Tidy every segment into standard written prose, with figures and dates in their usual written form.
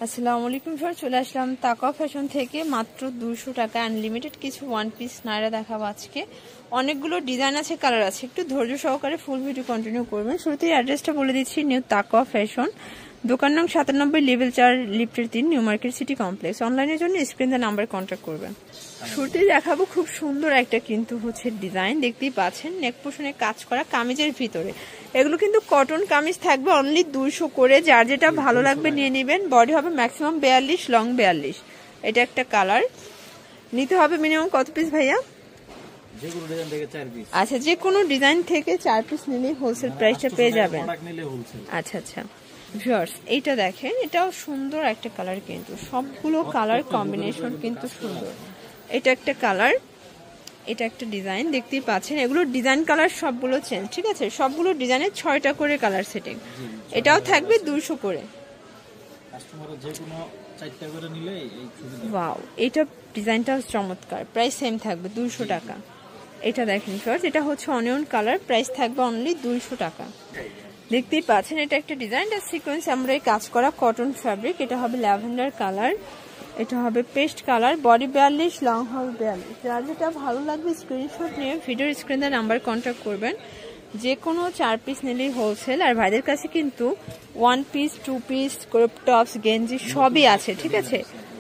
আসসালামু আলাইকুম ভিউয়ার, চলে আসলাম তাকওয়া ফ্যাশন থেকে। মাত্র 200 টাকা আনলিমিটেড কিছু ওয়ান পিস নাইরা দেখাবো আজকে। অনেকগুলো ডিজাইন আছে, কালার আছে, একটু ধৈর্য সহকারে ফুল ভিডিও কন্টিনিউ করবেন। শুরুতেই অ্যাড্রেসটা বলে দিচ্ছি, নিউ তাকওয়া ফ্যাশন, দোকান নং 97, লেভেল 4, লিফটের 3, নিউ মার্কেট সিটি কমপ্লেক্স। অনলাইনের জন্য স্ক্রিনে নাম্বারে কন্ট্যাক্ট করবেন। শুরুতেই দেখাবো খুব সুন্দর একটা কিন্তু হচ্ছে ডিজাইন, দেখতেই পাচ্ছেন নেক পোর্শনে কাজ করা কামিজের ভিতরে। এগুলো কিন্তু কটন কামিজ থাকবে, অনলি 200 করে। যার যেটা ভালো লাগবে নিয়ে নেবেন। বডি হবে ম্যাক্সিমাম 42, লং 42। এটা একটা কালার। নিতে হবে মিনিমাম কত পিস ভাইয়া? আচ্ছা, যে কোনো ডিজাইন থেকে 4 পিস নিলেই হোলসেল প্রাইসটা পেয়ে যাবেন। আচ্ছা আচ্ছা ভিউয়ার্স, এইটা দেখেন, এটাও সুন্দর একটা কালার, কিন্তু সবগুলো কালার কম্বিনেশন কিন্তু সুন্দর। এটা একটা কালার, এটা একটা ডিজাইন, দেখতেই পাচ্ছেন। এগুলো ডিজাইন কালার সবগুলো চেঞ্জ, ঠিক আছে? সবগুলো ডিজাইনের 6টা করে কালার সেটিং। এটাও থাকবে 200 করে। ওয়াও, এটা ডিজাইনটাও চমৎকার। প্রাইস সেম থাকবে 200 টাকা। এটা দেখেন ফার্স্ট, এটা হচ্ছে অনিয়ন কালার, প্রাইস থাকবে অনলি 200 টাকা। দেখতেই পাচ্ছেন, এটা একটা ডিজাইন, এটা সিকোয়েন্স এমব্রয়ডারি কাজ করা কটন ফ্যাব্রিক। এটা হবে ল্যাভেন্ডার কালার, এটা হবে পেস্ট কালার। বডি 42, লং হবে 42। যার যেটা ভালো লাগবে স্ক্রিনশট নিয়ে ভিডিওর স্ক্রিনে নাম্বার কন্ট্যাক্ট করবেন। যে কোনো 4 পিস নিলেই হোলসেল। আর ভাইদের কাছে কিন্তু 1 পিস, 2 পিস, ক্রপ টপস, গেঞ্জি সবই আছে, ঠিক আছে?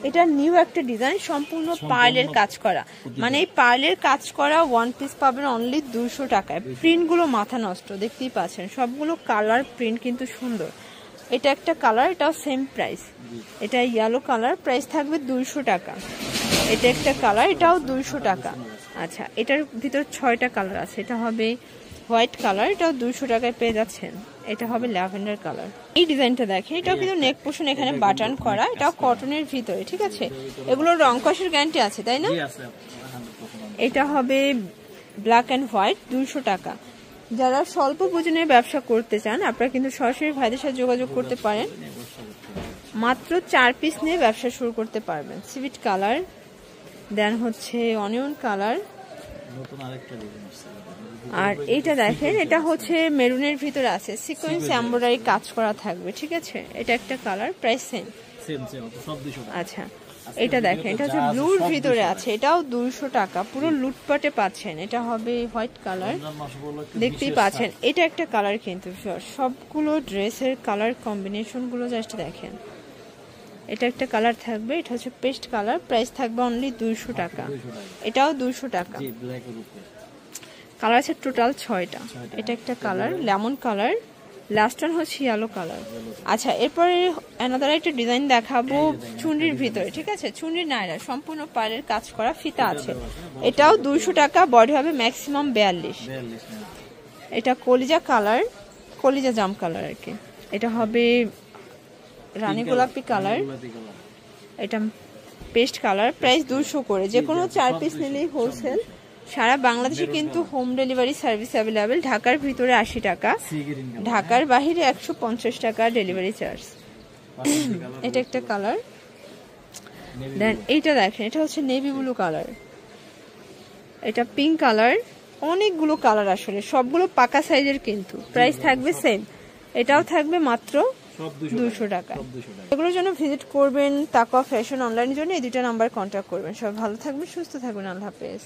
এটা নিউ একটা ডিজাইন, সম্পূর্ণ পার্লের কাজ করা। মানে এই পার্লের কাজ করা 1 পিস পাবেন অনলি 200 টাকায়। প্রিন্টগুলো মাথা নষ্ট, দেখতেই পাচ্ছেন সবগুলো কালার প্রিন্ট কিন্তু সুন্দর। এটা একটা কালার, এটাও সেম প্রাইস। এটা ইয়েলো কালার, প্রাইস থাকবে 200 টাকা। এটা একটা কালার, এটাও 200 টাকা। আচ্ছা, এটার ভিতর 6টা কালার আছে। এটা হবে হোয়াইট কালার, এটাও 200 টাকায় পেয়ে যাচ্ছেন। এটা হবে ল্যাভেন্ডার কালার। এই ডিজাইনটা দেখেন, এটাও কিন্তু নেক পোর্শন এখানে বাটন করা, এটাও কটনের ভিতরে, ঠিক আছে? এগুলোর রং কষের গ্যারান্টি আছে, তাই না? এটা হবে ব্ল্যাক অ্যান্ড হোয়াইট, 200 টাকা। যারা স্বল্প পুঁজির ব্যবসা করতে চান, আপনারা কিন্তু সরাসরি ভাইদের সাথে যোগাযোগ করতে পারেন। মাত্র 4 পিস নিয়ে ব্যবসা শুরু করতে পারবেন। সিভিট কালার, দেন হচ্ছে অনিয়ন কালার। আর এইটা দেখেন, এটা হচ্ছে মেরুনের ভিতরে আছে, সিকোয়েন্স এমব্রয়ডারি কাজ করা থাকবে, ঠিক আছে? এটা একটা কালার, প্রাইস সেম। আচ্ছা, এটা দেখেন, এটা হচ্ছে ব্লুর ভিতরে আছে, এটাও 200 টাকা। পুরো লুটপাটে পাচ্ছেন। এটা হবে হোয়াইট কালার, দেখতেই পাচ্ছেন। এটা একটা কালার, কিন্তু সবগুলো ড্রেসের কালার কম্বিনেশন গুলো জাস্ট দেখেন। এটা একটা কালার থাকবে, এটা হচ্ছে পেস্ট কালার, প্রাইস থাকবে অনলি 200 টাকা। এটাও 200 টাকা। কালার আছে টোটাল 6টা। এটা একটা colour, lemon colour, last one হচ্ছে ইয়েলো কালার। আচ্ছা, এরপরে অ্যানাদার একটা ডিজাইন দেখাবো চুনরির ভিতরে, ঠিক আছে? চুনরির নাইরা, সম্পূর্ণ পাড়ের কাজ করা, ফিতা আছে। এটাও 200 টাকা। বডি হবে ম্যাক্সিমাম 42। এটা কলিজা কালার, কলিজা জাম কালার আর কি। এটা হবে রানী গোলাপি কালার, এটা পেস্ট কালার, প্রাইস 200 করে। যে কোনো 4 পিস নিলেই হোলসেল। সারা বাংলাদেশে কিন্তু হোম ডেলিভারি সার্ভিস অ্যাভেলেবেল। ঢাকার ভিতরে 80 টাকা, ঢাকার বাহিরে 150 টাকা ডেলিভারি চার্জ। এটা একটা কালার। দেন এইটা দেখেন, এটা হচ্ছে নেভি ব্লু কালার, এটা পিঙ্ক কালার। অনেকগুলো কালার, আসলে সবগুলো পাকা সাইজের, কিন্তু প্রাইস থাকবে সেম। এটাও থাকবে মাত্র 200 টাকা। এগুলোর জন্য ভিজিট করবেন তাকওয়া ফ্যাশন। অনলাইনের জন্য এই 2টা নাম্বার কন্ট্যাক্ট করবেন। সব ভালো থাকবেন, সুস্থ থাকবেন। আল্লাহ হাফেজ।